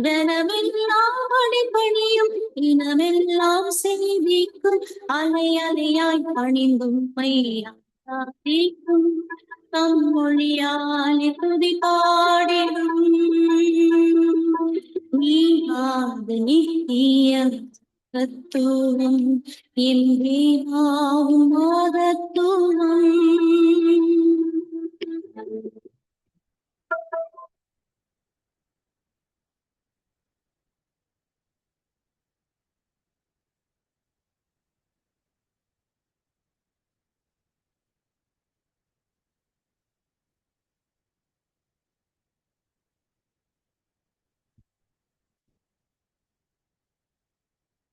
தனமெல்லாம் பணிபணியும் இனமெல்லாம் செய்திக்கும் அலை அலையாய் பணிந்தும் மையாக்கும் தம் மொழியாலே துதி பாடிடும் நீங்காத நித்திய தத்துவம் என்றே ஆகும் மகத்துவம்.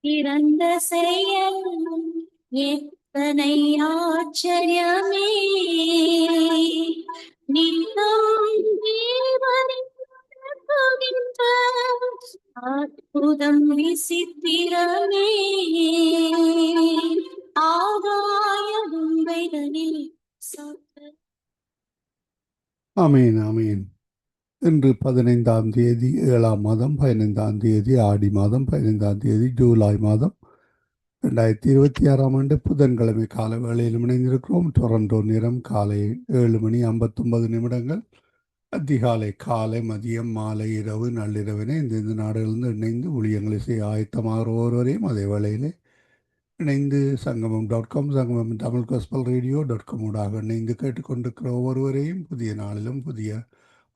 இறந்த செயல் எத்தனை ஆச்சரியமே, நித்தம் தேவனின் அற்புதம் விசித்திரமே, ஆகாய உண்மைகளில் ஆமீன் ஆமீன். இன்று 15ஆம் தேதி 7ஆம் மாதம் 15ஆம் தேதி ஆடி மாதம் 15ஆம் தேதி ஜூலை மாதம் 2026ஆம் ஆண்டு புதன்கிழமை கால வேளையில் இணைந்திருக்கிறோம். டொரண்டோ நேரம் காலை 7:59. அதிகாலை காலை மதியம் மாலை இரவு நள்ளிரவினை இந்த நாடுகளிலிருந்து இணைந்து ஊழியங்களை செய்ய ஆயத்தமாக ஒருவரையும் அதே வேளையிலே இணைந்து சங்கமம்.com சங்கமம் தமிழ் காஸ்பல் ரேடியோ.com ஊடாக இணைந்து கேட்டுக்கொண்டிருக்கிற ஒவ்வொருவரையும் புதிய நாளிலும் புதிய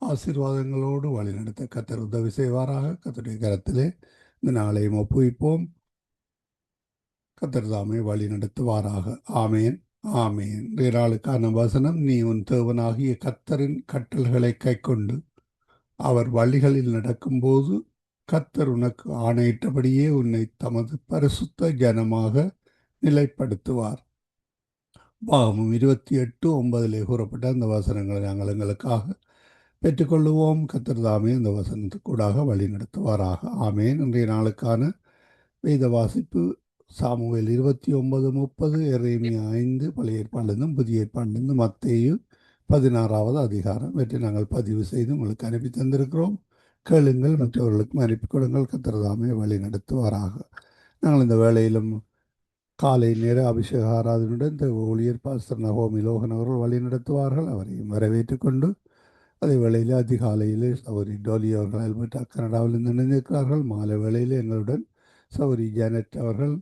ஆசீர்வாதங்களோடு வழிநடத்த கர்த்தர் உதவி செய்வாராக. கர்த்தருடைய கரத்திலே இந்த நாளையும் ஒப்புவிப்போம். கர்த்தர் தாமே வழி நடத்துவாராக. ஆமேன் ஆமேன். நாளுக்கான வசனம், நீ உன் தேவனாகிய கர்த்தரின் கட்டளைகளை கைக்கொண்டு அவர் வழிகளில் நடக்கும்போது கர்த்தர் உனக்கு ஆணையிட்டபடியே உன்னை தமது பரிசுத்த ஜனமாக நிலைப்படுத்துவார். பாகமும் 28:9 கூறப்பட்ட அந்த வசனங்களை நாங்கள் எங்களுக்காக பெற்றுக்கொள்ளுவோம். கர்த்தர் தாமே இந்த வசனத்துக்கூடாக வழி நடத்துவாராக. ஆமேன். இன்றைய நாளுக்கான வேத வாசிப்பு சாமுவேல் 29:30, எரேமியா 5, பழைய ஏற்பாண்டிலிருந்தும் புதிய ஏற்பாண்டிலிருந்து மத்தேயு 16ஆவது அதிகாரம். இவற்றை நாங்கள் பதிவு செய்து உங்களுக்கு அனுப்பி தந்திருக்கிறோம். கேளுங்கள், மற்றவர்களுக்கும் அனுப்பி கொடுங்கள். கர்த்தர் தாமே வழி நடத்துவாராக. நாங்கள் இந்த வேளையிலும் காலை நேர அபிஷேக ஆராதனுடன் இந்த ஊழியர் பாஸ்டர் நகோமி லோகன் அவர்கள் வழி நடத்துவார்கள். அவரையும் வரவேற்றுக் கொண்டு அதே வேளையில் அதிகாலையில் சௌரி டோலி அவர்கள் அல்பர்டா கனடாவிலிருந்து இணைந்திருக்கிறார்கள். மாலை வேளையில் எங்களுடன் சௌரி ஜானட் அவர்கள்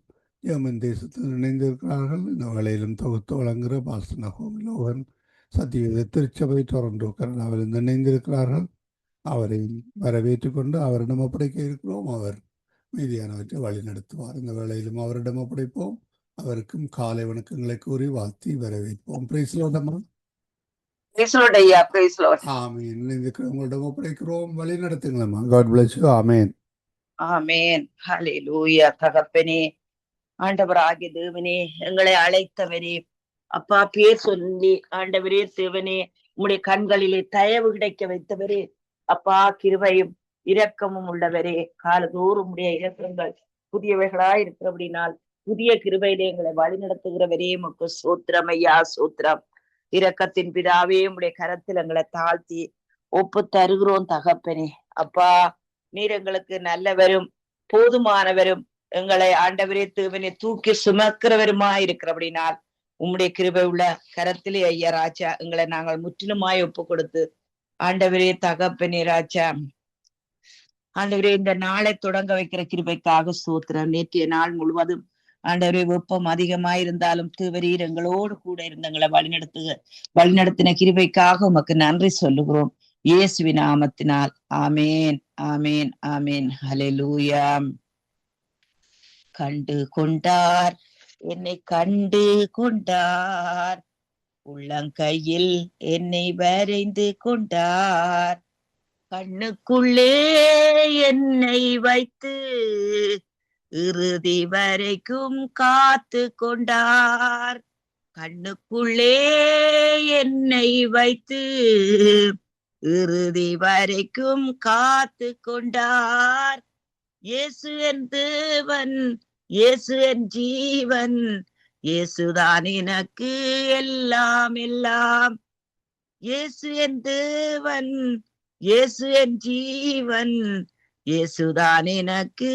ஜெர்மன் தேசத்தில் இணைந்திருக்கிறார்கள். இந்த வேளையிலும் தொகுத்து வழங்குகிற பாஸ்டர் நகோமி லோகன் சத்தியவேத திருச்சபை டொரண்டோ கனடாவிலிருந்து இணைந்திருக்கிறார்கள். அவரை வரவேற்றுக் கொண்டு அவரிடம் ஒப்படைக்க இருக்கிறோம். அவர் மீதியானவற்றை வழி நடத்துவார். இந்த வேளையிலும் அவரிடம் ஒப்படைப்போம். அவருக்கும் காலை வணக்கங்களை கூறி வாழ்த்தி வரவேற்போம். உங்களிடம் ஒப்படைக்கிறோம். வழி நடத்துங்களம்மா. God bless you. ஆமேன் ஆமேன். ஹல்லேலூயா. தகப்பனே, ஆண்டவராகிய தேவனே, எங்களை அழைத்தவரே, அப்பா பேர் சொல்லி ஆண்டவரே தேவனே, உம்முடைய கண்களிலே தயவு கிடைக்க வைத்தவரே, அப்பா கிருபையும் இரக்கமும் உள்ளவரே, காலதோறும் உம்முடைய இரக்கங்கள் புதியவைகளாய் இருக்கிறபடினால் புதிய கிருபையிலே எங்களை வழி நடத்துகிறவரே உமக்கு சோத்திரம் ஐயா, சோத்திரம். இரக்கத்தின் பிதாவே, உம்முடைய கரத்தில் எங்களை தாழ்த்தி ஒப்பு தருகிறோம் தகப்பனே. அப்பா நீர் எங்களுக்கு நல்லவரும் போதுமானவரும், எங்களை ஆண்டவரே தேவனே தூக்கி சுமக்கிறவருமாய் இருக்கிறபடினால் உம்முடைய கிருபை உள்ள கரத்திலே ஐயா ராஜா எங்களை நாங்கள் முற்றிலுமாய் ஒப்பு கொடுத்து ஆண்டவரே தகப்பனே ராஜா, ஆண்டவரே இந்த நாளை தொடங்க வைக்கிற கிருபைக்காக சோத்திரம். நேற்றைய நாள் முழுவதும் ஆண்டவரே வெப்பம் அதிகமாயிருந்தாலும் தேவரீர் எங்களோடு கூட இருந்தங்களை வழிநடத்தின கிருபைக்காக உமக்கு நன்றி சொல்லுகிறோம். இயேசுவின் நாமத்தினால் ஆமேன் ஆமேன் ஆமேன். ஹல்லேலூயா. கண்டு கொண்டார் என்னை கண்டு கொண்டார், உள்ளங்கையில் என்னை வரைந்து கொண்டார், கண்ணுக்குள்ளே என்னை வைத்து இறுதி வரைக்கும் காத்து கொண்டார், கண்ணுக்குள்ளே என்னை வைத்து இறுதி வரைக்கும் காத்து கொண்டார். இயேசு என் தேவன், இயேசு என் ஜீவன், இயேசுதான் எனக்கு எல்லாம் எல்லாம். இயேசு என் தேவன், இயேசு என் ஜீவன், இயேசுதான் எனக்கு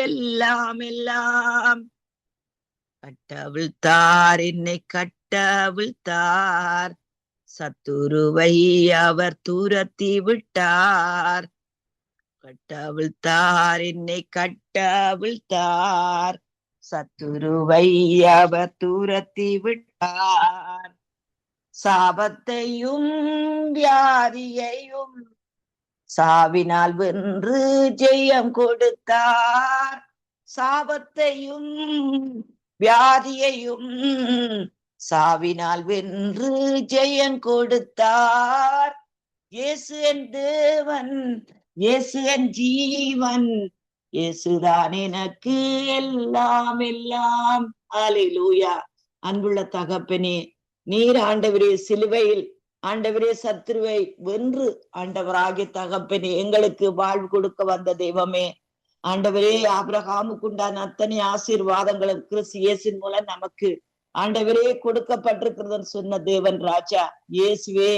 எல்லாம் எல்லாம். கட்டவிழ்த்தார் என்னை கட்டவிழ்த்தார், சத்துருவை அவர் துரத்தி விட்டார். கட்டவிழ்த்தார் என்னை கட்டவிழ்த்தார், சத்துருவை அவர் துரத்தி விட்டார். சாபத்தையும் வியாதியையும் சாவினால் வென்று ஜெயம் கொடுத்தார். சாபத்தையும் வியாதியையும் சாவினால் வென்று ஜெயம் கொடுத்தார். இயேசு என் தேவன், இயேசு என் ஜீவன், இயேசுதான் எனக்கு எல்லாம் எல்லாம். ஹல்லேலூயா. அன்புள்ள தகப்பனே, நீர் ஆண்டவரே சிலுவையில் ஆண்டவரே சத்துருவை வென்று ஆண்டவராகிய தகப்பனே எங்களுக்கு வாழ்வு கொடுக்க வந்த தெய்வமே, ஆண்டவரே ஆபிரகாமுக்கு உண்டான அத்தனை ஆசீர்வாதங்களும் கிறிஸ்து இயேசுவின் மூலம் நமக்கு ஆண்டவரே கொடுக்கப்பட்டிருக்கிறதுன்னு சொன்ன தேவன் ராஜா இயேசுவே,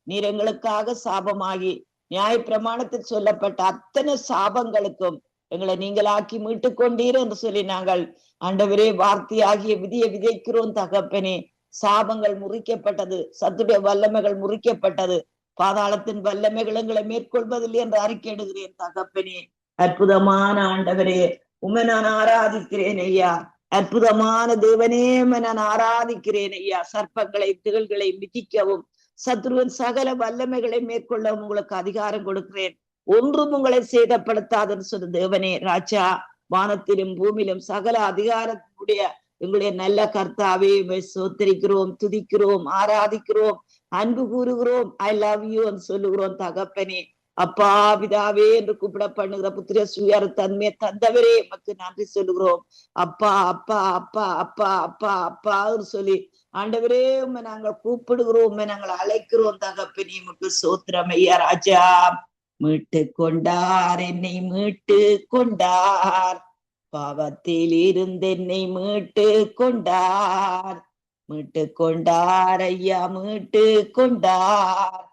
நீர் எங்களுக்காக சாபமாகி நியாய பிரமாணத்தில் சொல்லப்பட்ட அத்தனை சாபங்களுக்கும் எங்களை நீங்களாக்கி மீட்டு கொண்டீர் என்று சொல்லி நாங்கள் ஆண்டவரே வார்த்தையாகிய விதியை விதைக்கிறோம் தகப்பனே. சாபங்கள் முறிக்கப்பட்டது, சத்துடைய வல்லமைகள் முறிக்கப்பட்டது, பாதாளத்தின் வல்லமைகள் எங்களை மேற்கொள்வதில்லை என்று அறிக்கையிடுகிறேன் தகப்பனே. அற்புதமான ஆண்டவரே, உம்மை நான் ஆராதிக்கிறேன் ஐயா. அற்புதமான தேவனே, நான் ஆராதிக்கிறேன் ஐயா. சர்ப்பங்களை திகழ்களை மிதிக்கவும் சத்ருவின் சகல வல்லமைகளை மேற்கொள்ள உங்களுக்கு அதிகாரம் கொடுக்கிறேன். ஒன்றும் உங்களை சேதப்படுத்தாதுன்னு சொன்ன தேவனே ராஜா, வானத்திலும் பூமியிலும் சகல அதிகாரத்துடைய எங்களுடைய நல்ல கர்த்தாவே சோத்தரிக்கிறோம், துதிக்கிறோம், ஆராதிக்கிறோம், அன்பு கூறுகிறோம். ஐ லவ் யூ சொல்லுகிறோம் தகப்பனே. அப்பா பிதாவே என்று கூப்பிட பண்ணுகிற புத்திர சுயார தன்மையை தந்தவரே எமக்கு நன்றி சொல்லுகிறோம். அப்பா அப்பா அப்பா அப்பா அப்பா அப்பான்னு சொல்லி ஆண்டவரே உண்மை நாங்கள் கூப்பிடுகிறோம், உண்மை நாங்கள் அழைக்கிறோம் தகப்பனே. எமக்கு சோத்திரம் ஐயா ராஜா. மீட்டு கொண்டார் என்னை மீட்டு கொண்டார், பாவத்தில் இருந்து என்னை மீட்டு கொண்டார். மீட்டு கொண்டார் ஐயா, மீட்டு கொண்டார்,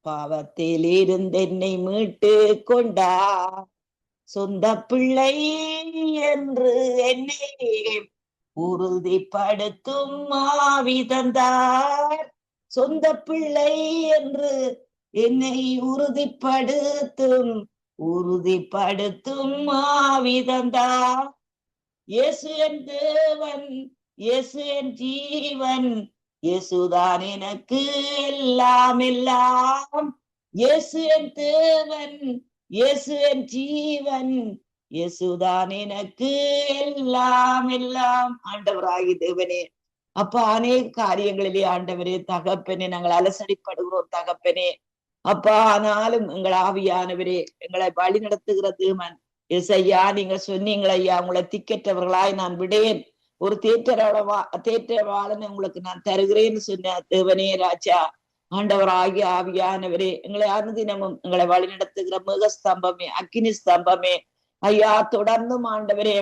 பாவத்தில் இருந்து என்னை மீட்டு கொண்டார். சொந்த பிள்ளை என்று என்னை உறுதிப்படுத்தும் ஆவி தந்தார். சொந்த பிள்ளை என்று என்னை உறுதிப்படுத்தும் ஆவி தந்தார். இயேசு என் தேவன், இயேசு என் ஜீவன், இயேசுதான் எனக்கு எல்லாம் எல்லாம். இயேசு என் தேவன், இயேசு என் ஜீவன், இயேசுதான் எனக்கு எல்லாம் எல்லாம். ஆண்டவராகி தேவனே, அப்பா அநேக காரியங்களிலே ஆண்டவரே தகப்பனே நாங்கள் அலசடிப்படுகிறோம் தகப்பனே. அப்பா ஆனாலும் எங்கள் ஆவியானவரே எங்களை வழி நடத்துகிற தேவன் எஸ்ஐயா, நீங்க சொன்னீங்கள ஐயா, உங்களை திக்கற்றவர்களாய் நான் விடேன், ஒரு தேற்றவாளனை உங்களுக்கு நான் தருகிறேன்னு சொன்ன தேவனே ராஜா. ஆண்டவராகிய ஆவியானவரே எங்களை அனுதினமும் எங்களை வழி நடத்துகிற மிகஸ்தம்பமே, அக்கினி ஸ்தம்பமே ஐயா, தொடர்ந்தும் ஆண்டவரே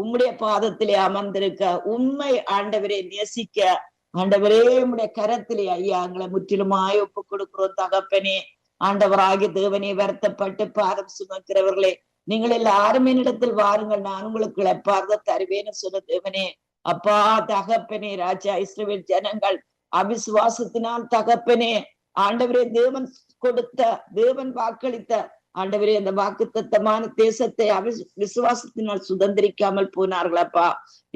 உம்முடைய பாதத்திலே அமர்ந்திருக்க, உண்மை ஆண்டவரே நேசிக்க ஆண்டவரே உம்முடைய கரத்திலே ஐயா எங்களை முற்றிலுமாய் ஒப்பு கொடுக்கிறோம் தகப்பனே. ஆண்டவராகிய தேவனே, வருத்தப்பட்டு பாரம் சுமக்கிறவர்களே நீங்கள் எல்லாரும் என்னிடத்தில் வாருங்கள், நான் உங்களுக்கு இளைப்பாறுதல் தருவேன்னு சொன்ன தேவனே. அப்பா தகப்பனே ராஜா, இஸ்ரவேல் ஜனங்கள் அவிசுவாசத்தினால் தகப்பனே ஆண்டவரே தேவன் கொடுத்த, தேவன் வாக்களித்த ஆண்டவரே அந்த வாக்குத்தத்தமான தேசத்தை விசுவாசத்தினால் சுதந்திரிக்காமல் போனார்களப்பா.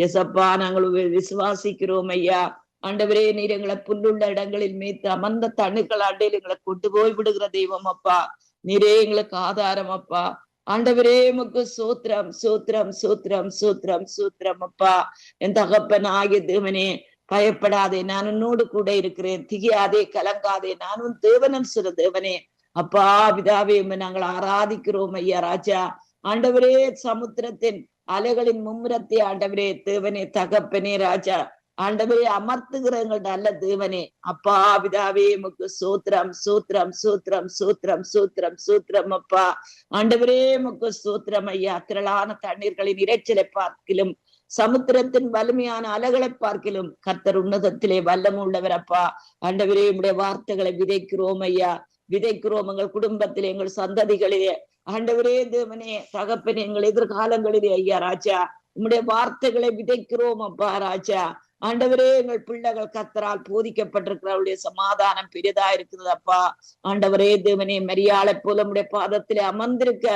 எசப்பா நாங்கள் விசுவாசிக்கிறோம் ஐயா. ஆண்டவரே நீர் எங்களை புல்லுள்ள இடங்களில் மேய்த்து அமர்ந்த தண்ணுகள் அண்டையில் எங்களை கொண்டு போய் விடுகிற தெய்வம் அப்பா. நீரே எங்களுக்கு ஆதாரம் அப்பா. ஆண்டவரே உமக்கு சோத்திரம் சோத்திரம் சோத்திரம் சோத்திரம் சோத்திரம் அப்பா. என் தகப்பன் ஆகிய தேவனே, பயப்படாதே, நான் உன்னோடு கூட இருக்கிறேன், திகையாதே, கலங்காதே, நானும் தேவனன் சிற தேவனே. அப்பா பிதாவே நாங்கள் ஆராதிக்கிறோம் ஐயா ராஜா. ஆண்டவரே சமுத்திரத்தின் அலைகளின் மும்முரத்தை ஆண்டவரே தேவனே தகப்பனே ராஜா, ஆண்டவரே அமர்த்துகிற எங்கள் நல்ல தேவனே. அப்பா பிதாவே உமக்கு சோத்திரம் சோத்திரம் சோத்திரம் சோத்திரம் சோத்திரம் சோத்திரம் அப்பா. ஆண்டவரே உமக்கு சோத்திரம் ஐயா. திரளான தண்ணீர்களின் இரைச்சலை பார்க்கிலும் சமுத்திரத்தின் வலிமையான அலைகளை பார்க்கிலும் கர்த்தர் உன்னதத்திலே வல்லம் உள்ளவர் அப்பா. ஆண்டவரே உம்முடைய வார்த்தைகளை விதைக்கிறோம் ஐயா. விதைக்கிறோம். எங்கள் குடும்பத்திலே, எங்கள் சந்ததிகளிலே ஆண்டவரே தேவனே தகப்பனே, எங்கள் எதிர்காலங்களிலே ஐயா ராஜா உம்முடைய வார்த்தைகளை விதைக்கிறோம் அப்பா ராஜா. ஆண்டவரே எங்கள் பிள்ளைகள் கர்த்தரால் போதிக்கப்பட்டிருக்கிறவருடைய சமாதானம் பெரிதா இருக்கிறது அப்பா. ஆண்டவரே தேவனே மரியாளை போல உம்முடைய பாதத்திலே அமர்ந்திருக்க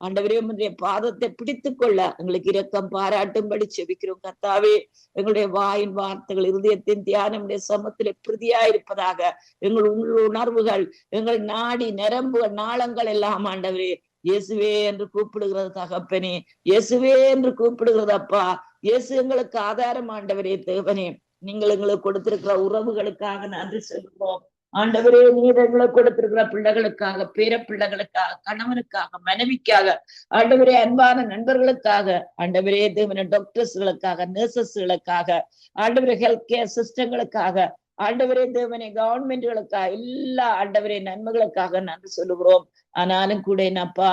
ஆண்டவரே உம்முடைய பாதத்தை பிடித்துக் கொள்ள எங்களுக்கு இரக்கம் பாராட்டும்படி செபிக்கிறோம் கர்த்தாவே. எங்களுடைய வாயின் வார்த்தைகள் இருதயத்தின் தியானம் உடைய சமத்திலே பிரதியா இருப்பதாக. எங்கள் உணர்வுகள், எங்கள் நாடி நரம்புகள், நாளங்கள் எல்லாம் ஆண்டவரே இயேசுவே என்று கூப்பிடுகிறது தகப்பனே, இயேசுவே என்று கூப்பிடுகிறது அப்பா. இயேசு எங்களுக்கு ஆதாரம் ஆண்டவரே தேவனே. நீங்கள் எங்களுக்கு கொடுத்திருக்கிற உறவுகளுக்காக நன்றி சொல்கிறோம் ஆண்டவரே. நீர் எங்களுக்கு கொடுத்திருக்கிற பிள்ளைகளுக்காக, பேர பிள்ளைகளுக்காக, கணவனுக்காக, மனைவிக்காக, ஆண்டவரே அன்பான நண்பர்களுக்காக, ஆண்டவரே தேவன டாக்டர்ஸ்களுக்காக, நர்சஸ்களுக்காக, ஆண்டவரே ஹெல்த் கேர் சிஸ்டங்களுக்காக, ஆண்டவரே தேவனே கவர்மெண்ட்களுக்காக, எல்லா ஆண்டவரே நன்மைகளுக்காக நன்றி சொல்லுகிறோம். ஆனாலும் கூட என்னப்பா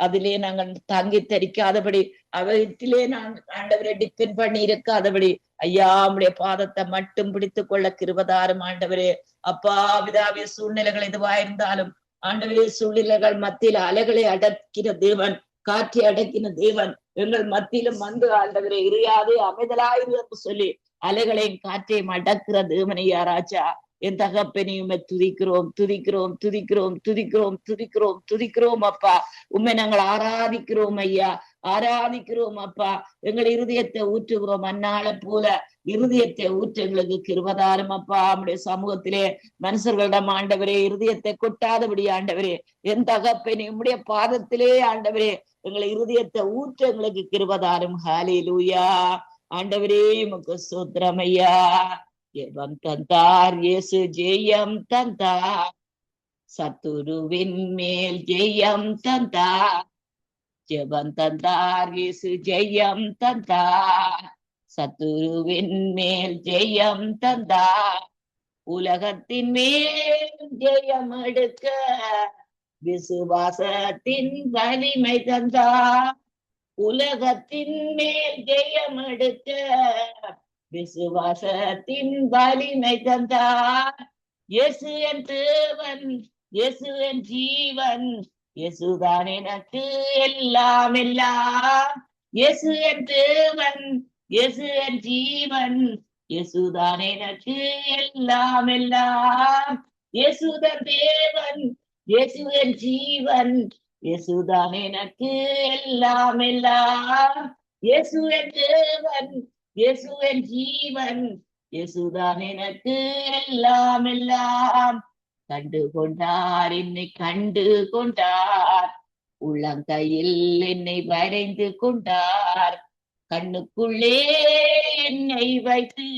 அதிலே நாங்கள் தங்கி தரிக்காதபடி, அவற்றிலே நாங்கள் ஆண்டவரை டிபெண்ட் பண்ணி இருக்காதபடி ஐயா உம்முடைய பாதத்தை மட்டும் பிடித்துக் கொள்ள கிருபதாரும் ஆண்டவரே. அப்பா பிதாவே சூழ்நிலைகள் எதுவா இருந்தாலும் ஆண்டவரே சூழ்நிலைகள் மத்தியில அலைகளை அடக்கிற தேவன், காற்றை அடக்கின தேவன் எங்கள் மத்தியிலும் வந்து ஆண்டவரை இறையாது அமைதலாயிரு என்று சொல்லி அலைகளையும் காற்றையும் அடக்குற தேவனையா ராஜா. என் தகப்பனையுமே துதிக்கிறோம் துதிக்கிறோம் துதிக்கிறோம் துதிக்கிறோம் துதிக்கிறோம் துதிக்கிறோம் அப்பா. உண்மை நாங்கள் ஆராதிக்கிறோம் ஐயா, ஆராதிக்கிறோம் அப்பா. எங்கள் இருதயத்தை ஊற்றுகிறோம் அந்நாளை போல இருதயத்தை ஊற்று எங்களுக்கு கிருபதாரும் அப்பா. நம்முடைய சமூகத்திலே மனுஷர்களிடம் ஆண்டவரே இருதயத்தை கொட்டாதபடி ஆண்டவரே என் தகப்பனே உம்முடைய பாதத்திலே ஆண்டவரே எங்களை இருதயத்தை ஊற்று எங்களுக்கு கிருபதாரும். ஹல்லேலூயா ஆண்டவரே உமக்கு ஸ்தோத்திரம் ஐயா. ஜெபம் தந்தார் இயேசு ஜெயம் தந்தார், சத்துருவின் மேல் ஜெயம் தந்தார். ஜெபம் தந்தார் இயேசு ஜெயம் தந்தார், சத்துருவின் மேல் ஜெயம் தந்தார். உலகத்தின் மேல் ஜெயம் எடுக்க விசுவாசத்தின் வலிமை தந்தார். உலகத்தின் மேல் ஜெயம் எடுக்க விசுவாசத்தின் வலிமை தந்தார். இயேசு என் தேவன், இயேசு என் ஜீவன், இயேசுதான் எனக்கு எல்லாம் எல்லாம். இயேசு என் தேவன், இயேசு என் ஜீவன், இயேசுதான் எனக்கு எல்லாம் எல்லாம். இயேசுதான் தேவன், இயேசு என் ஜீவன், இயேசுதான் எனக்கு எல்லாம் எல்லாம். இயேசு என் தேவன், இயேசு என் ஜீவன், இயேசுதான் எனக்கு எல்லாம் எல்லாம். கண்டு கொண்டார் என்னை கண்டு கொண்டார், உள்ளங்கையில் என்னை வரைந்து கொண்டார். கண்ணுக்குள்ளே என்னை வைத்து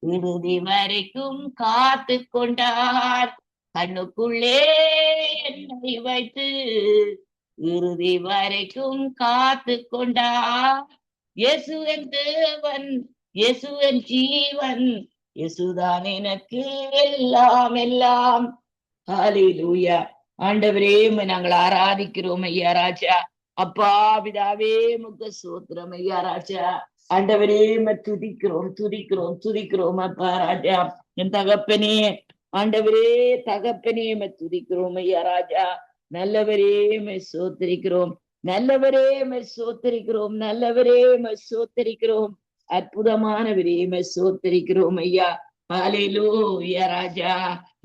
இறுதி வரைக்கும் காத்து கொண்டார். கண்ணுக்குள்ளே என்னை வைத்து இறுதி வரைக்கும் காத்து கொண்டார். இயேசு என் தேவன், இயேசு என் ஜீவன், இயேசுதான் எனக்கு எல்லாம் எல்லாம். ஹல்லேலூயா ஆண்டவரே நாங்கள் ஆராதிக்கிறோம் ஐயா ராஜா. அப்பா பிதாவே உமக்கு ஸ்தோத்திரம் ஐயா ராஜா. ஆண்டவரே துதிக்கிறோம் துதிக்கிறோம் துதிக்கிறோம் அப்பா ராஜா. என் தகப்பனே ஆண்டவரே தகப்பனே துதிக்கிறோம் ஐயா ராஜா. நல்லவரே சோத்தரிக்கிறோம், நல்லவரே சோத்தரிக்கிறோம், நல்லவரே சோத்தரிக்கிறோம், அற்புதமானவரே சோத்தரிக்கிறோம் ஐயா. ஹல்லேலூயா ராஜா.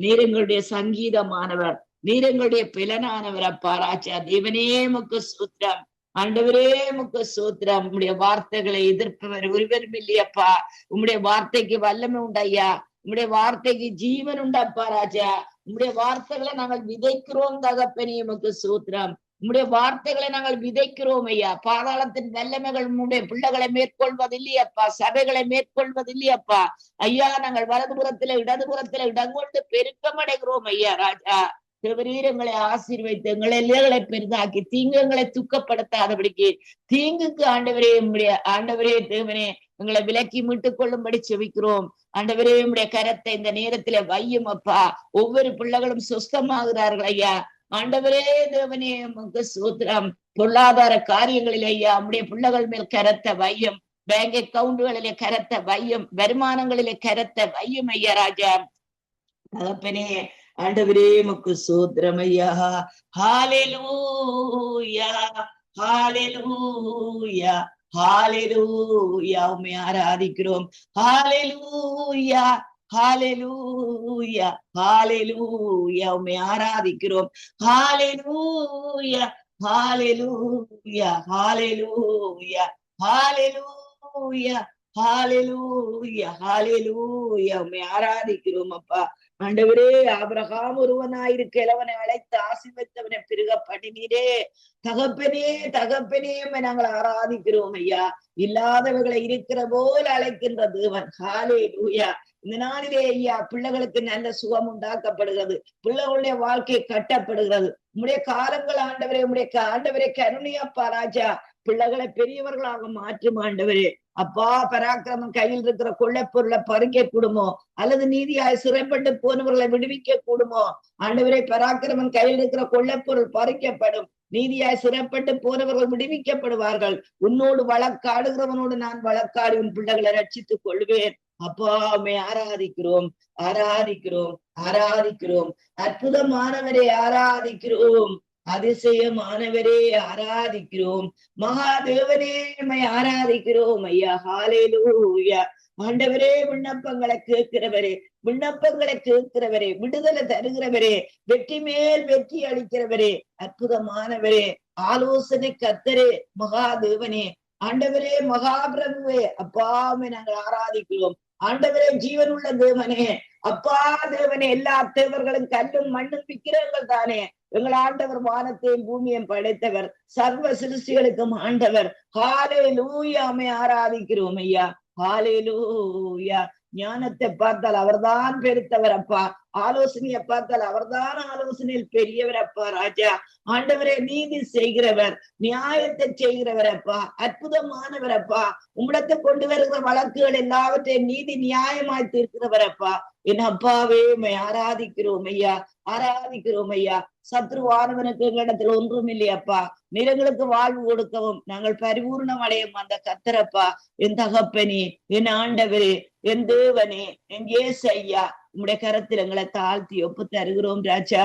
நீர் எங்களுடைய சங்கீதமானவர், நீர் எங்களுடைய பிலனானவர் அப்பா ராஜா. தேவனே உமக்கு ஸ்தோத்திரம், ஆண்டவரே உமக்கு ஸ்தோத்திரம். உம்முடைய வார்த்தைகளை எதிர்ப்பவர் ஒருவரும் இல்லையப்பா. உம்முடைய வார்த்தைக்கு வல்லமை உண்டையா, உம்முடைய வார்த்தைக்கு ஜீவன் உண்டப்பா ராஜா. உம்முடைய வார்த்தைகளை நாங்கள் விதைக்கிறோம் தகப்பனே உமக்கு ஸ்தோத்திரம். உம்முடைய வார்த்தைகளை நாங்கள் விதைக்கிறோம் ஐயா. பாதாளத்தின் வல்லமைகள் உம்முடைய பிள்ளைகளை மேற்கொள்வது இல்லையப்பா, சபைகளை மேற்கொள்வது இல்லையப்பா ஐயா. நாங்கள் வலதுபுறத்தில இடதுபுறத்தில இடங்கொண்டு பெருக்கமடைகிறோம் ஐயா ராஜா. எங்களை ஆசீர்வைத்து எங்களை பெரிதாக்கி தீங்குகளை துக்கப்படுத்தாதபடிக்கு, தீங்குக்கு ஆண்டவரே உம்முடைய ஆண்டவரே தேவனே எங்களை விலக்கி மீட்டுக் கொள்ளும்படி செபிக்கிறோம். ஆண்டவரே உம்முடைய கரத்தை இந்த நேரத்தில வையும் அப்பா. ஒவ்வொரு பிள்ளைகளும் சுஸ்தமாகிறார்கள் ஐயா. ஆண்டவரே தேவனே உமக்கு ஸ்தோத்திரம். பொருளாதார காரியங்களில் ஐயா உம்முடைய பிள்ளைகள் மேல் கரத்தை வையும், பேங்க் அக்கவுண்டுகளிலே கரத்தை வையும், வருமானங்களிலே கரத்தை வையும் ஐயா ராஜா. தகப்பனே ஆண்டவரே உமக்கு சோத்திரம் ஐயா. ஹalleluya ஹalleluya ஹalleluya உம்மை ஆராதிக்கிறோம். ஹalleluya ஹalleluya ஹalleluya உம்மை ஆராதிக்கிறோம். ஹalleluya ஹalleluya ஹalleluya ஹalleluya ஹalleluya ஹalleluya உம்மை ஆராதிக்கிறோம் அப்பா. ஆண்டவரே, ஆபிரகாம் ஒருவனாயிருக்க இளவனை அழைத்து ஆசீர்வதித்தவனை பெருக பண்ணினீரே. தகப்பனே தகப்பனே நாங்கள் ஆராதிக்கிறோம் ஐயா. இல்லாதவர்களை இருக்கிற போல அழைக்கின்ற தேவன். ஹalleluya. இந்த நாளிலே ஐயா பிள்ளைகளுக்கு நல்ல சுகம் உண்டாக்கப்படுகிறது. பிள்ளைகளுடைய வாழ்க்கை கட்டப்படுகிறது. உம்முடைய காலங்கள் ஆண்டவரே, ஆண்டவரே கருணையப்பா ராஜா. பிள்ளைகளை பெரியவர்களாக மாற்றும் ஆண்டவரே. அப்பா, பராக்கிரமம் கையில் இருக்கிற கொள்ளை பொருளை பறிக்க கூடுமோ, அல்லது நீதியாய் சிறைப்பட்டு போனவர்களை விடுவிக்க கூடுமோ? ஆண்டவரே, பராக்கிரமம் கையில் இருக்கிற கொள்ளை பொருள் பறிக்கப்படும். நீதியாய் சிறைப்பட்டு போனவர்கள் விடுவிக்கப்படுவார்கள். உன்னோடு வழக்காடுகிறவனோடு நான் வழக்காடி உன் பிள்ளைகளை ரட்சித்துக் கொள்வேன். அப்பா, உம்மை ஆராதிக்கிறோம் ஆராதிக்கிறோம் ஆராதிக்கிறோம். அற்புதமானவரை ஆராதிக்கிறோம். அதிசயமானவரே ஆராதிக்கிறோம். மகாதேவனே உம்மை ஆராதிக்கிறோம் ஐயா. ஹalleluya. ஆண்டவரே, விண்ணப்பங்களை கேட்கிறவரே, விடுதலை தருகிறவரே, வெற்றி மேல் வெற்றி அளிக்கிறவரே, அற்புதமானவரே, ஆலோசனை கர்த்தரே, மகாதேவனே, ஆண்டவரே, மகாபிரபுவே, அப்பாவை நாங்கள் ஆராதிக்கிறோம். ஆண்டவரே, ஜீவனுள்ள தேவனே, அப்பா தேவனே, எல்லா தேவர்களும் கல்லும் மண்ணும் விக்கிரங்கள் தானே. எங்கள் ஆண்டவர் வானத்தையும் பூமியையும் படைத்தவர், சர்வ சிருஷ்டிகளுக்கும் ஆண்டவர். ஹalleluya உம்மை ஆராதிக்கிறோம் ஐயா. ஹalleluya. ஞானத்தை பார்த்தால் அவர்தான் பெருத்தவர் அப்பா. ஆலோசனையை பார்த்தால் அவர்தான் ஆலோசனையில் பெரியவர் அப்பா ராஜா. ஆண்டவரே, நீதி செய்கிறவர், நியாயத்தை செய்கிறவர் அப்பா, அற்புதமானவர் அப்பா. உம்மிடத்தை கொண்டு வருகிற வழக்குகள் எல்லாவற்றையும் நீதி நியாயமாய் தீர்க்கிறவர் அப்பா. என் அப்பாவே உம்மை ஆராதிக்கிறோம் ஐயா. ஆராதிக்கிறோம் ஐயா. சத்ருவானவனுக்கு எங்களிடத்தில் ஒன்றும் இல்லையப்பா. நிறங்களுக்கு வாழ்வு கொடுக்கவும் நாங்கள் பரிபூர்ணம் அடையும் அந்த கர்த்தரப்பா. என் தகப்பனே, என் ஆண்டவரே, என் தேவனே, என் ஏசையா, உம்முடைய கரத்தில் எங்களை தாழ்த்தி ஒப்பு தருகிறோம் ராஜா.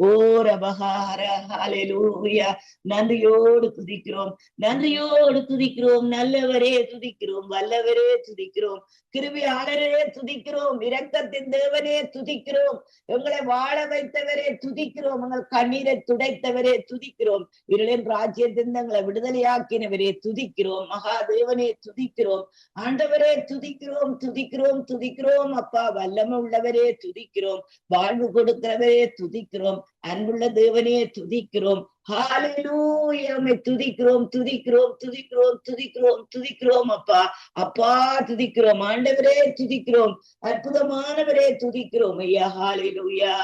ஓ ரபஹார ஹalleluya. நன்றியோடு துதிக்கிறோம், நன்றியோடு துதிக்கிறோம். நல்லவரே துதிக்கிறோம், வல்லவரே துதிக்கிறோம், கிருபையாளரே துதிக்கிறோம், இரக்கத்தின் தேவனே துதிக்கிறோம், எங்களை வாழ வைத்தவரே துதிக்கிறோம், எங்கள் கண்ணீரை துடைத்தவரே துதிக்கிறோம், இருளின் ராஜ்யத்தின் எங்களை விடுதலையாக்கினவரே துதிக்கிறோம், மகாதேவனே துதிக்கிறோம், ஆண்டவரே துதிக்கிறோம், துதிக்கிறோம், துதிக்கிறோம். அப்பா, வல்லமை உள்ளவரே துதிக்கிறோம், வாழ்வு கொடுக்கிறவரே துதிக்கிறோம், அன்புள்ள தேவனே துதிக்கிறோம். ஹalleluya. உம்மை துதிக்கிறோம், துதிக்கிறோம், துதிக்கிறோம், துதிக்கிறோம், துதிக்கிறோம் அப்பா. அப்பா துதிக்கிறோம், ஆண்டவரே துதிக்கிறோம், அற்புதமானவரே துதிக்கிறோம் ஐயா. ஹalleluya.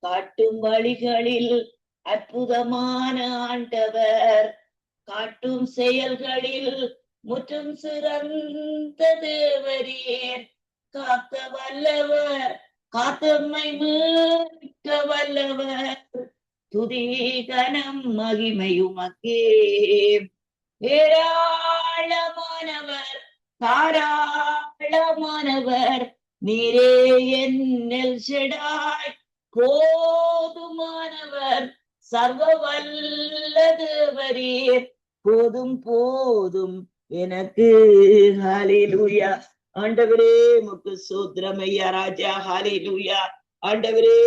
காட்டும் வழிகளில் அற்புதமான ஆண்டவர், காட்டும் செயல்களில் முற்றும் சிறந்த தேவரீர், காக்க வல்லவர், காத்தம்மை மீட்க வல்லவர், துதி கனம் மகிமையுமக்கே. ஏராளமானவர், தாராளமானவர், நீரே என்னில் செடாய் போதுமானவர், சர்வ வல்ல தேவரீர், போதும் போதும் எனக்கு. ஹalleluya. ஆண்டவரே உமக்கு ஸ்தோத்திரம் ஐயா ராஜா. ஹalleluya. ஆண்டவரே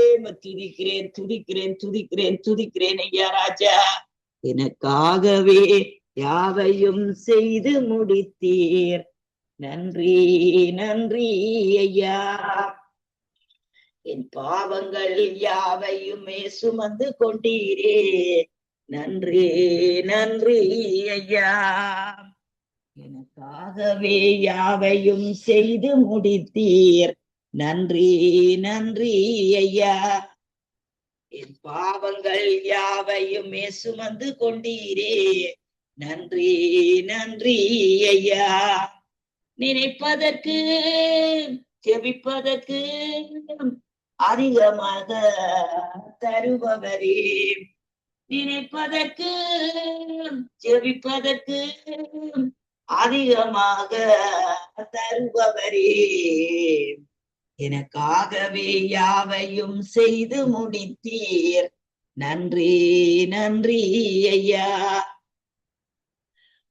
துதிக்கிறேன், துதிக்கிறேன், துதிக்கிறேன், துதிக்கிறேன் ஐயா ராஜா. எனக்காகவே யாவையும் செய்து முடித்தீர், நன்றி நன்றி ஐயா. என் பாவங்கள் யாவையுமே சுமந்து கொண்டீரே, நன்றி நன்றி ஐயா. எனக்காகவே யாவையும் செய்து முடித்தீர், நன்றி நன்றி ஐயா. என் பாவங்கள் யாவையுமே சுமந்து கொண்டீரே, நன்றி நன்றி ஐயா. நினைப்பதற்கு ஜெபிப்பதற்கு அதிகமாக தருபவரே, நினைப்பதற்கு ஜெபிப்பதற்கு அதிகமாக தருபவரே, எனக்காகவே யாவையும் செய்து முடித்தீர். நன்றி நன்றி ஐயா.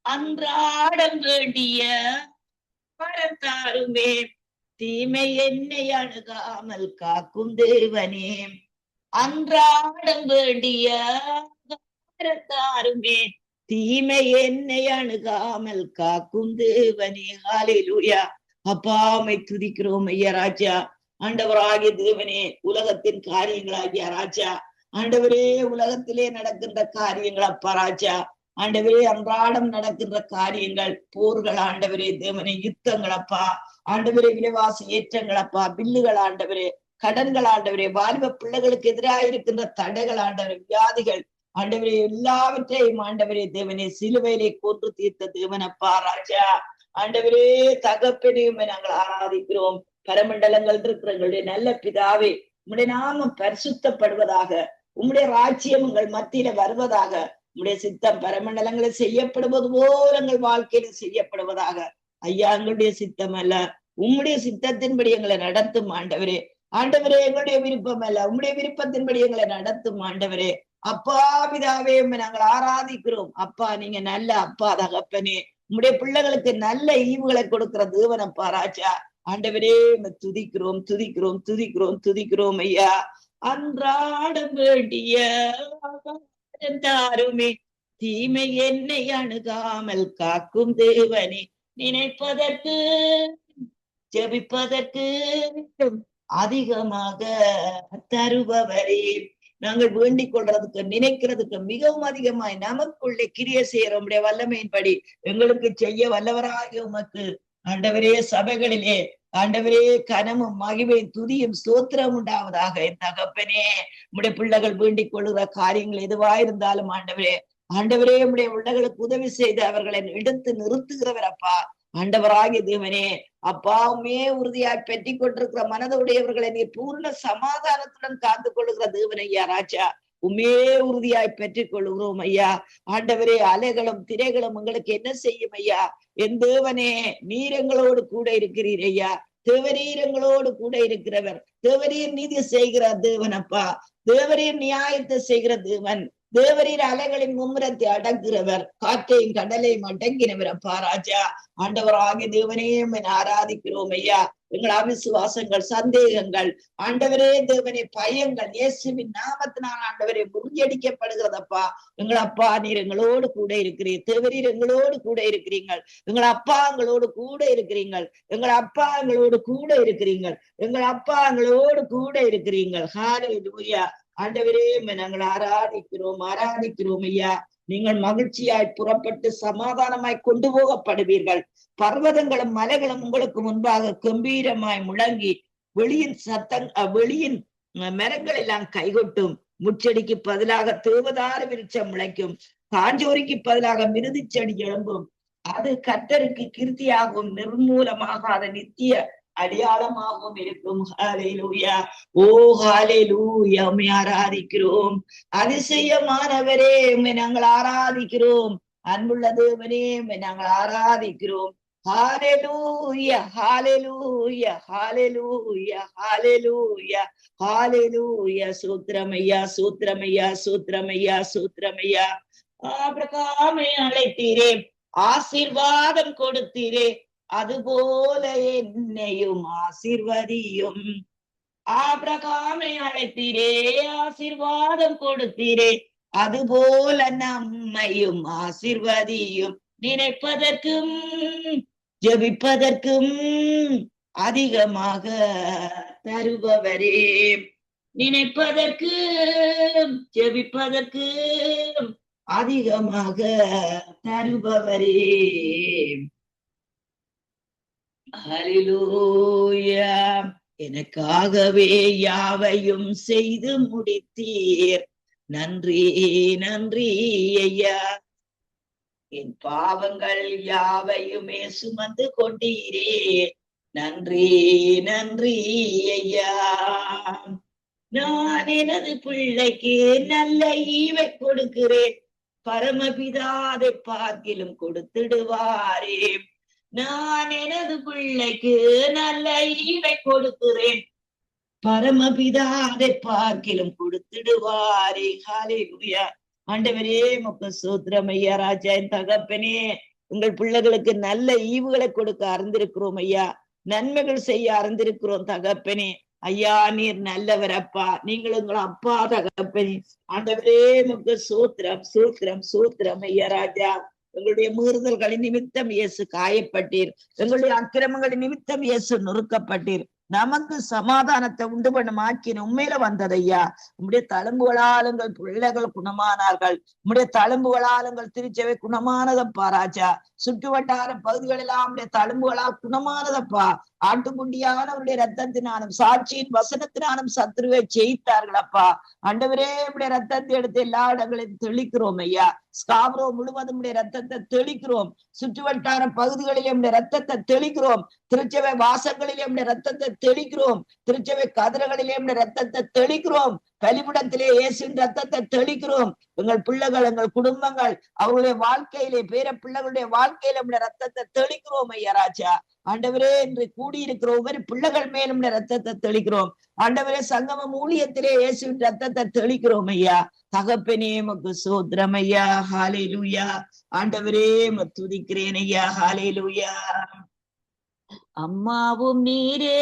அன்றாடம் வேண்டிய வரத்தாருமே, தீமை என்னை அணுகாமல் காக்கும் தேவனே. அன்றாடம் வேண்டிய வரத்தாருமே, தீமை என்னை அணுகாமல் காக்கும் தேவனே. ஹல்லேலூயா. அப்பா உம்மை துதிக்கிறோம் ஐயா ராஜா. ஆண்டவராகிய தேவனே, உலகத்தின் காரியங்களாகிய ராஜா, ஆண்டவரே உலகத்திலே நடக்கின்ற காரியங்கள் அப்பா ராஜா, ஆண்டவரே அன்றாடம் நடக்கின்ற காரியங்கள், போர்கள் ஆண்டவரே தேவனே, யுத்தங்கள் அப்பா, ஆண்டவரே விலைவாசி ஏற்றங்கள் அப்பா, பில்லுகள் ஆண்டவரே, கடன்கள் ஆண்டவரே, வாலிப பிள்ளைகளுக்கு எதிராக இருக்கின்ற தடைகள் ஆண்டவரே, வியாதிகள் ஆண்டவரே, எல்லாவற்றையும் ஆண்டவரே தேவனே சிலுவையிலே கொன்று தீர்த்த தேவனப்பா ராஜா. ஆண்டவரே தகப்பனையும் நாங்கள் ஆராதிக்கிறோம். பரமண்டலங்கள் இருக்கிற எங்களுடைய நல்ல பிதாவே, உம்முடைய நாமம் பரிசுத்தப்படுவதாக, உம்முடைய ராஜ்யம் உங்கள் மத்தியில வருவதாக, உம்முடைய சித்தம் பரமண்டலங்களில் செய்யப்படுவது போல எங்கள் வாழ்க்கையில செய்யப்படுவதாக. ஐயா, எங்களுடைய சித்தம் அல்ல, உம்முடைய சித்தத்தின்படி எங்களை நடத்தும் ஆண்டவரே. ஆண்டவரே எங்களுடைய விருப்பம் அல்ல, உம்முடைய விருப்பத்தின்படி எங்களை நடத்தும் ஆண்டவரே. அப்பா பிதாவே நாங்கள் ஆராதிக்கிறோம். அப்பா நீங்க நல்ல அப்பா தகப்பனே, உம்முடைய பிள்ளைகளுக்கு நல்ல ஈவுகளை கொடுக்கிற தேவனப்பா ராஜா. ஆண்டவரே துதிக்கிறோம் துதிக்கிறோம் துதிக்கிறோம் துதிக்கிறோம் ஐயா. அன்றாடம் வேண்டிய தாருமே, தீமை என்னை அணுகாமல் காக்கும் தேவனே. நினைப்பதற்கு ஜெபிப்பதற்கு அதிகமாக தருபவரே. நாங்கள் வேண்டிக் கொள்றதுக்கு நினைக்கிறதுக்கு மிகவும் அதிகமாய் நமக்குள்ளே கிரிய செய்யற உம்முடைய வல்லமையின்படி எங்களுக்கு செய்ய வல்லவராக உமக்கு ஆண்டவரே சபைகளிலே ஆண்டவரே கனமும் மகிமையும் துதியும் ஸ்தோத்திரம் உண்டாவதாக. என் தகப்பனே, உம்முடைய பிள்ளைகள் வேண்டிக் கொள்ளுகிற காரியங்கள் எதுவாயிருந்தாலும் ஆண்டவரே, ஆண்டவரே உம்முடைய பிள்ளைகளுக்கு உதவி செய்து அவர்களை எடுத்து நிறுத்துகிறவர் அப்பா. ஆண்டவராகிய தேவனே, அப்பாவுமே உறுதியாய் பெற்றி கொண்டிருக்கிற மனதுடையவர்களை நீ பூர்ண சமாதானத்துடன் காத்து கொள்ளுகிற தேவன் ஐயா ராஜா. உமே உறுதியாய் பெற்றுக் கொள்ளுகிறோம் ஐயா. ஆண்டவரே அலைகளும் திரைகளும் உங்களுக்கு என்ன செய்யும் ஐயா? என் தேவனே, நீர் எங்களோடு கூட இருக்கிறீர் ஐயா. தேவரீர் எங்களோடு கூட இருக்கிறவர். தேவரீர் நீதி செய்கிற தேவன் அப்பா. தேவரீர் நியாயத்தை செய்கிற தேவன். தேவரீர் அலைகளின் மும்முரத்தை அடங்குகிறவர், காற்றையும் கடலையும் அடங்கினவர் அப்பா ராஜா. ஆண்டவராகிய தேவனே ஆராதிக்கிறோம் ஐயா. எங்கள் அவிசுவாசங்கள், சந்தேகங்கள் ஆண்டவரே தேவனே, பயங்கள் இயேசுவின் நாமத்தினால் ஆண்டவரே முறியடிக்கப்படுகிறதப்பா. எங்கள் அப்பா நீர் எங்களோடு கூட இருக்கிறீர். தேவரீர் எங்களோடு கூட இருக்கிறீர்கள். எங்கள் அப்பா எங்களோடு கூட இருக்கிறீர்கள். எங்கள் அப்பா எங்களோடு கூட இருக்கிறீர்கள். எங்கள் அப்பா எங்களோடு கூட இருக்கிறீர்கள். ஹல்லேலூயா. ஆண்டவரே நாங்கள் ஆராதிக்கிறோம் ஆராதிக்கிறோம் ஐயா. நீங்கள் மகிழ்ச்சியாய் புறப்பட்டு சமாதானமாய் கொண்டு போகப்படுவீர்கள். பர்வதங்களும் மலைகளும் உங்களுக்கு முன்பாக கம்பீரமாய் முழங்கி வெளியின் மரங்கள் எல்லாம் கைகொட்டும். முச்செடிக்கு பதிலாக தேவதாரு விருட்சம் முளைக்கும். காஞ்சோரிக்கு பதிலாக மிருதி செடி எழும்பும். அது கர்த்தருக்கு கீர்த்தியாகவும் நிர்மூலமாகாத நித்திய அடையாளமாகவும் இருக்கும். ஹல்லேலூயா. ஓ ஹல்லேலூயா. உம்மை ஆராதிக்கிறோம். அதிசயமானவரே உம்மை நாங்கள் ஆராதிக்கிறோம். அன்புள்ள தேவனே உம்மை நாங்கள் ஆராதிக்கிறோம். ஹல்லேலூயா ஹல்லேலூயா ஹல்லேலூயா ஹல்லேலூயா ஹல்லேலூயா. சூத்திரமையா சூத்திரமையா சூத்திரமையா சூத்திரமையா. ஆபிரகாமை அழைத்தீரே, ஆசீர்வாதம் கொடுத்தீரே, அதுபோல என்னையும் ஆசீர்வதியும். ஆபிரகாமை அழைத்தீரே, ஆசீர்வாதம் கொடுத்தீரே, அதுபோல நம்மையும் ஆசீர்வதியும். நினைப்பதற்கும் ஜெபிப்பதற்கும் அதிகமாக தருபவரே. நினைப்பதற்கு ஜெபிப்பதற்கு அதிகமாக தருபவரே. ஹல்லேலூயா. எனக்காகவே யாவையும் செய்து முடித்தீர். நன்றி நன்றி ஐயா. என் பாவங்கள் யாவையுமே சுமந்து கொண்டீரே. நன்றி நன்றி ஐயா. நான் எனது பிள்ளைக்கு நல்ல ஈவை கொடுக்கிறேன். பரமபிதாதை பார்க்கிலும் கொடுத்திடுவாரே. நான் எனது பிள்ளைக்கு நல்ல ஈவை கொடுக்கிறேன், பரமபிதா அதை பார்க்கிலும் கொடுத்துடுவாரே. ஹalleluya. ஆண்டவரே உமக்கு ஸ்தோத்திரம் ஐயா. ராஜா என் தகப்பனே, உங்கள் பிள்ளைகளுக்கு நல்ல ஈவுகளை கொடுக்க அறிந்திருக்கிறோம் ஐயா, நன்மைகள் செய்ய அறிந்திருக்கிறோம் தகப்பனே. ஐயா நீர் நல்லவர் அப்பா, நீங்கள் உங்கள் அப்பா தகப்பனே. ஆண்டவரே உமக்கு சூத்திரம் சூத்திரம் சூத்திரம் ஐயா. ராஜா எங்களுடைய மீறுதல்களின் நிமித்தம் இயேசு காயப்பட்டீர், எங்களுடைய அக்கிரமங்களின் நிமித்தம் இயேசு நொறுக்கப்பட்டீர், நமக்கு சமாதானத்தை உண்டு பண்ணும் ஆக்கின உண்மையில வந்ததையா. உம்முடைய தழும்புகளால் எங்கள் பிள்ளைகள் குணமானார்கள், உம்முடைய தழும்புகளால் எங்கள் திருச்சபை குணமானதப்பா ராஜா. சுற்று வட்டார பகுதிகளெல்லாம் உடைய தழும்புகளால் குணமானதப்பா. ஆட்டுக்குண்டியானவருடைய ரத்தத்தினாலும் சாட்சியின் வசனத்தினாலும் சத்துருவை ஜெயித்தார்கள் அப்பா. ஆண்டவரே உடைய ரத்தத்தை எடுத்து எல்லா இடங்களையும் தெளிக்கிறோம் ஐயா. ஸ்காப்ரோ முழுவதும் உடைய ரத்தத்தை தெளிக்கிறோம், சுற்று வட்டார பகுதிகளிலே உடைய ரத்தத்தை தெளிக்கிறோம், திருச்சபை வாசங்களிலே உடைய ரத்தத்தை தெளிக்கிறோம், திருச்சபை கதிரகளிலே உடைய ரத்தத்தை தெளிக்கிறோம், பலிபீடத்திலே இயேசுவின் ரத்தத்தை தெளிக்கிறோம். எங்கள் பிள்ளைகள், எங்கள் குடும்பங்கள், அவர்களுடைய வாழ்க்கையிலே, பேர பிள்ளைகளுடைய வாழ்க்கையில உடைய ரத்தத்தை தெளிக்கிறோம் ஐயா ராஜா. ஆண்டவரே இன்று கூடியிருக்கிற ஒவ்வொரு பிள்ளைகள் மேலும் ரத்தத்தை தெளிக்கிறோம். ஆண்டவரே சங்கமம் ஊழியத்திலே இயேசுவின் ரத்தத்தை தெளிக்கிறோம் ஐயா. தகப்பனே உமக்கு ஸ்தோத்திரம் ஐயா. ஹalleluya. ஆண்டவரே உம்மை துதிக்கிறேன் ஐயா. ஹalleluya. அம்மாவும் நீரே,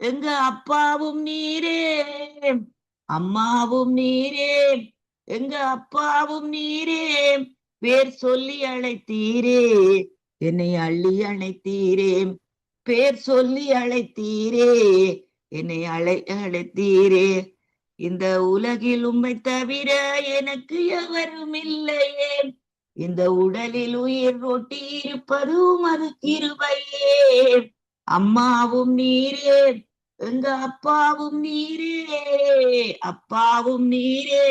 எங்க அப்பாவும் நீரே, அம்மாவும் நீரே, எங்க அப்பாவும் நீரே, பேர் சொல்லி அழைத்தீரே, என்னை அள்ளி அழைத்தீரே, பேர் சொல்லி அழைத்தீரே, என்னை அழைத்தீரே. இந்த உலகில் உம்மை தவிர எனக்கு எவரும் இல்லையே, இந்த உடலில் உயிர் ரொட்டி இருப்பதும் அது கிருபையே. அம்மாவும் நீரே, எங்க அப்பாவும் நீரே, அப்பாவும் நீரே,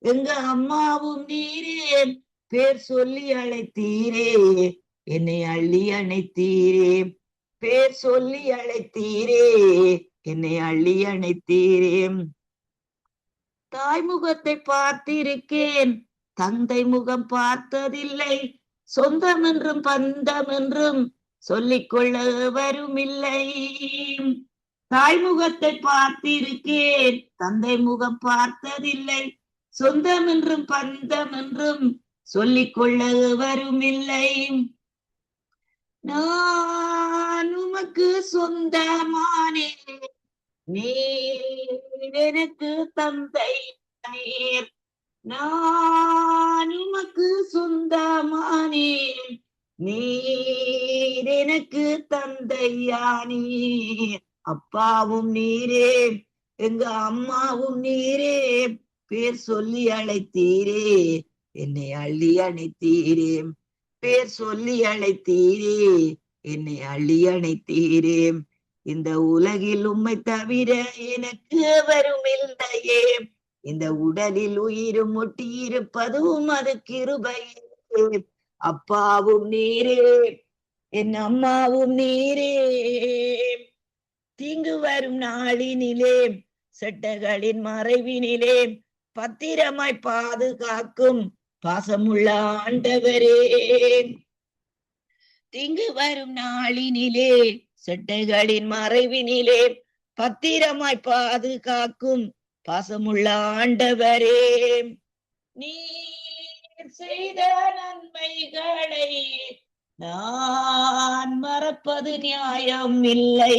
எங்க அம்மாவும் நீரே, பேர் சொல்லி அழைத்தீரே, என்னை அள்ளி அணைத்தீரே, பேர் சொல்லி அழைத்தீரே, என்னை அள்ளி அணைத்தீரே. தாய்முகத்தை பார்த்திருக்கேன், தந்தை முகம் பார்த்ததில்லை, சொந்தம் என்றும் பந்தம் என்றும் சொல்லிக்கொள்ள வரும் இல்லை. தாய்முகத்தை பார்த்திருக்கேன், தந்தை முகம் பார்த்ததில்லை, சொந்தம் என்றும் பந்தம் என்றும் சொல்லிக்கொள்ள வரும் இல்லை. நான் உமக்கு சொந்தமானே, நீர் எனக்கு தந்தை நீர். நான் உமக்கு சொந்தமானேன், நீர் எனக்கு தந்தையா நீர். அப்பாவும் நீரே, எங்க அம்மாவும் நீரே, பேர் சொல்லி அழைத்தீரே, என்னை அள்ளி அணைத்தீரே, பேர் சொல்லி அழைத்தீரே, என்னை அள்ளி அணைத்தீரே. இந்த உலகில் உம்மை தவிர எனக்கு வரும் இல்லையே, இந்த உடலில் உயிரும் ஒட்டி இருப்பதும் அது கிருபையே. அப்பாவும் நீரே, என் அம்மாவும் நீரே, தீங்கு வரும் நாளினிலே, செட்டைகளின் மறைவினிலே பத்திரமாய் பாதுகாக்கும் பாசமுள்ள ஆண்டவரே. தீங்கு வரும் நாளினிலே, செட்டைகளின் மறைவினிலே பத்திரமாய் பாதுகாக்கும் பாசமுள்ள ஆண்டவரே. நீர் செய்த நன்மைகளை நான் மறப்பது நியாயம் இல்லை,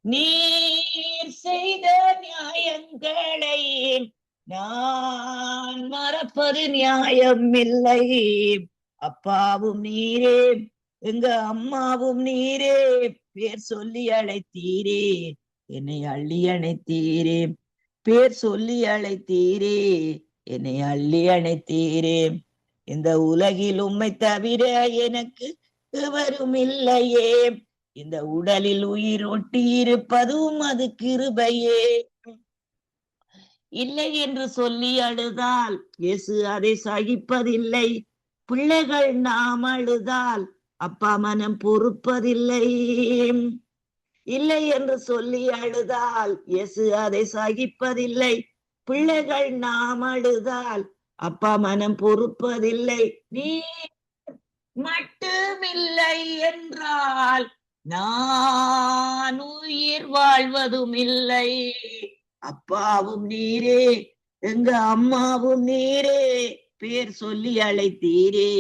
நீர் செய்த நியாயங்களை நான் மறப்பது நியாயம் இல்லை. அப்பாவும் நீரே, எங்க அம்மாவும் நீரே, பேர் சொல்லி அழைத்தீரே, என்னை அள்ளி அணைத்தீரே, பேர் சொல்லி அழைத்தீரே, என்னை அள்ளி அணைத்தீரே. இந்த உலகில் உம்மை தவிர எனக்கு எவரும் இல்லையே, இந்த உடலில் உயிர் ஒட்டி இருப்பதும் அது கிருபையே. இல்லை என்று சொல்லி அழுதால் இயேசு அதை சகிப்பதில்லை, பிள்ளைகள் நாம் அழுதால் அப்பா மனம் பொறுப்பதில்லை. இல்லை என்று சொல்லி அழுதால் இயேசு அதை சகிப்பதில்லை, பிள்ளைகள் நாம் அழுதால் அப்பா மனம் பொறுப்பதில்லை. மட்டுமில்லை என்றால் நான் உயிர் வாழ்வதும் இல்லை. அப்பாவும் நீரே, எங்க அம்மாவும் நீரே, பேர் சொல்லி அழைத்தீரே,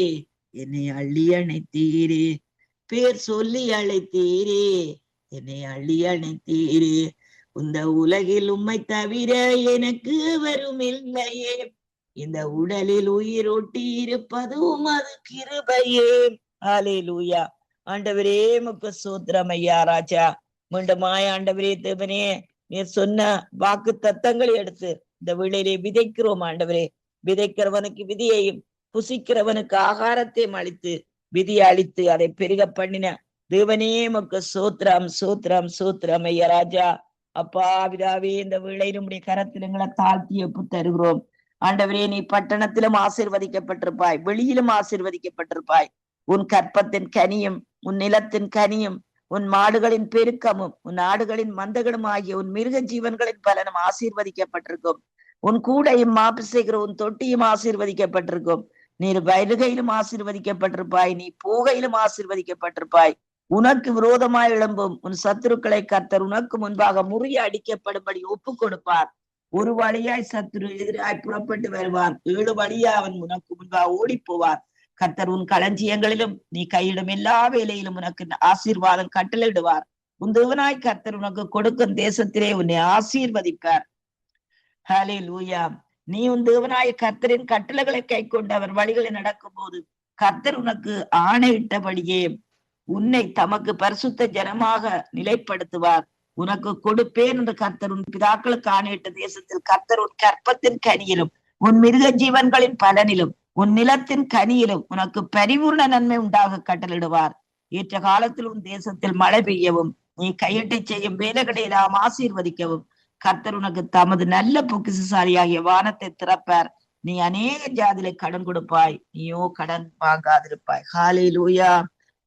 என்னை அள்ளி அணைத்தீரே, பேர் சொல்லி அழைத்தீரே, என்னை அள்ளி அணைத்தீரே. இந்த உலகில் உம்மை தவிர எனக்கு வரும் இல்லையே, இந்த உடலில் உயிரொட்டி இருப்பதும் அது கிருபையே. ஹல்லேலூயா. ஆண்டவரே உமக்கு ஸ்தோத்திரம் ஐயா ராஜா. மீண்டுமாய் ஆண்டவரே தேவனே, நீர் சொன்ன வாக்கு தத்தங்களை எடுத்து இந்த வேளையிலே விதைக்கிறோம் ஆண்டவரே. விதைக்கிறவனுக்கு விதியையும் புசிக்கிறவனுக்கு ஆகாரத்தையும் அளித்து விதியை அளித்து அதை பெருக பண்ணின தேவனே உமக்கு ஸ்தோத்திரம் ஸ்தோத்திரம் ஸ்தோத்திரம் ஐயா ராஜா. அப்பா பிதாவே, இந்த வேளை நம்முடைய கரத்தில் எங்களை தாழ்த்தி ஒப்பு தருகிறோம் ஆண்டவரே. நீ பட்டணத்திலும் ஆசீர்வதிக்கப்பட்டிருப்பாய், வெளியிலும் ஆசீர்வதிக்கப்பட்டிருப்பாய். உன் கற்பத்தின் கனியும் உன் நிலத்தின் கனியும் உன் மாடுகளின் பெருக்கமும் உன் ஆடுகளின் மந்தகளும் ஆகிய உன் மிருக ஜீவன்களின் பலனும் ஆசீர்வதிக்கப்பட்டிருக்கும். உன் கூடையும் மாப்பு செய்கிற உன் தொட்டியும் ஆசீர்வதிக்கப்பட்டிருக்கும். நீர் வருகையிலும் ஆசீர்வதிக்கப்பட்டிருப்பாய், நீ போகையிலும் ஆசீர்வதிக்கப்பட்டிருப்பாய். உனக்கு விரோதமாய் எழும்பும் உன் சத்துருக்களை கர்த்தர் உனக்கு முன்பாக முறிய அடிக்கப்படும்படி ஒப்பு கொடுப்பார். ஒரு வழியாய் சத்துரு எதிராய் புறப்பட்டு வருவான், 7 வழியா அவன் உனக்கு முன்பாக ஓடி போவார். கர்த்தர் உன் களஞ்சியங்களிலும் நீ கையிடும் எல்லா வேலையிலும் உனக்கு ஆசீர்வாதம் கட்டளையிடுவார். உன் தேவனாய் கர்த்தர் உனக்கு கொடுக்கும் தேசத்திலே உன்னை ஆசீர்வதிப்பார். ஹல்லேலூயா. நீ உன் தேவனாய கர்த்தரின் கட்டளைகளை கை கொண்டு அவர் வழிகளை நடக்கும் போது கர்த்தர் உனக்கு ஆணையிட்டபடியே உன்னை தமக்கு பரிசுத்த ஜனமாக நிலைப்படுத்துவார். உனக்கு கொடுப்பேன் என்று கர்த்தர் உன் பிதாக்களுக்கு ஆணையிட்ட தேசத்தில் கர்த்தர் உன் கற்பத்தின் கனியிலும் உன் மிருக ஜீவன்களின் பலனிலும் உன் நிலத்தின் கனியிலும் உனக்கு பரிபூர்ண நன்மை உண்டாக கட்டளிடுவார். ஏற்ற காலத்தில் உன் தேசத்தில் மழை பெய்யவும் நீ கையட்டை செய்யும் வேலைகளை எல்லாம் ஆசீர்வதிக்கவும் கர்த்தர் உனக்கு தமது நல்ல பொக்கிஷசாலியாகிய வானத்தை திறப்பார். நீ அநேக ஜாதியில கடன் கொடுப்பாய், நீயோ கடன் வாங்காதிருப்பாய். ஹல்லேலூயா.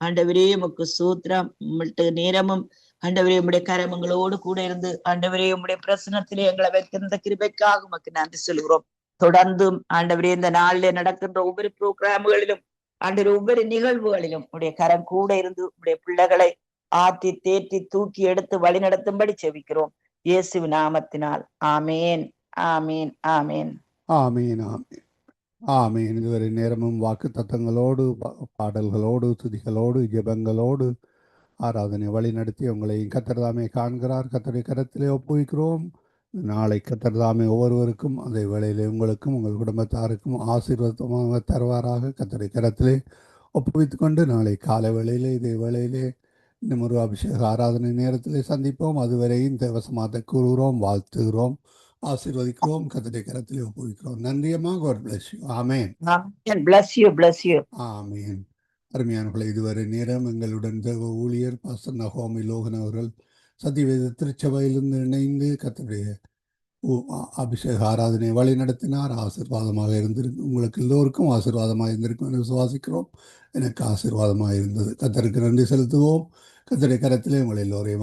ஆண்டவரே உமக்கு ஸ்தோத்திரம். உங்கள்ட்ட நேரமும் ஆண்டவரே உம்முடைய கரமங்களோடு கூட இருந்து ஆண்டவரே உம்முடைய பிரசனத்திலே எங்களை வைத்திருந்த கிருபைக்காக உமக்கு நன்றி சொல்கிறோம். தொடர்ந்தும் ஆண்டவரே இந்த நாளிலே நடக்கின்ற ஒவ்வொரு புரோகிராம்களிலும் ஆண்டவரே ஒவ்வொரு நிகழ்வுகளிலும் உடைய கரம் கூட இருந்து உடைய பிள்ளைகளை ஆற்றி தேற்றி தூக்கி எடுத்து வழி நடத்தும்படி செபிக்கிறோம் இயேசுவின் நாமத்தினால். ஆமேன் ஆமேன் ஆமேன் ஆமீன் ஆமீன் ஆமீன். இதுவரை நேரமும் வாக்கு தத்தங்களோடு பாடல்களோடு துதிகளோடு ஜெபங்களோடு ஆராதனை வழி நடத்தி உங்களை கர்த்தர் தாமே காண்கிறார். கர்த்தருடைய கரத்திலே ஒப்புவிக்கிறோம். நாளை கர்த்தர் தாமே ஒவ்வொருவருக்கும் அதே வேளையிலே உங்களுக்கும் உங்கள் குடும்பத்தாருக்கும் ஆசீர்வாதமாக தருவாராக. கர்த்தருடைய கரத்திலே ஒப்புவித்துக் கொண்டு நாளை காலை வேளையிலே இதே வேளையிலே இன்னும் ஒரு அபிஷேக ஆராதனை நேரத்திலே சந்திப்போம். அதுவரையும் தேவசமாத்தை கூறுகிறோம், வாழ்த்துகிறோம், ஆசீர்வதிக்கிறோம், கர்த்தருடைய கரத்திலே ஒப்புவிக்கிறோம். நன்றியம்மா. God bless you. Amen. bless you bless you. ஆமென். அருமையானவர்களே, இதுவரை நேரம் எங்களுடன் தேவ ஊழியர் பாஸ்டர் நகோமி லோகன் அவர்கள் சத்தியவேத திருச்சபையிலிருந்து இணைந்து கர்த்தருடைய அபிஷேக ஆராதனை வழி நடத்தினார். ஆசீர்வாதமாக இருந்திருக்கு, உங்களுக்கு எல்லோருக்கும் ஆசீர்வாதமாக இருந்திருக்கும் என்று விசுவாசிக்கிறோம். எனக்கு ஆசீர்வாதமாக இருந்தது. கர்த்தருக்கு நன்றி செலுத்துவோம். கர்த்தருடைய கரத்திலே உங்கள் எல்லோரையும்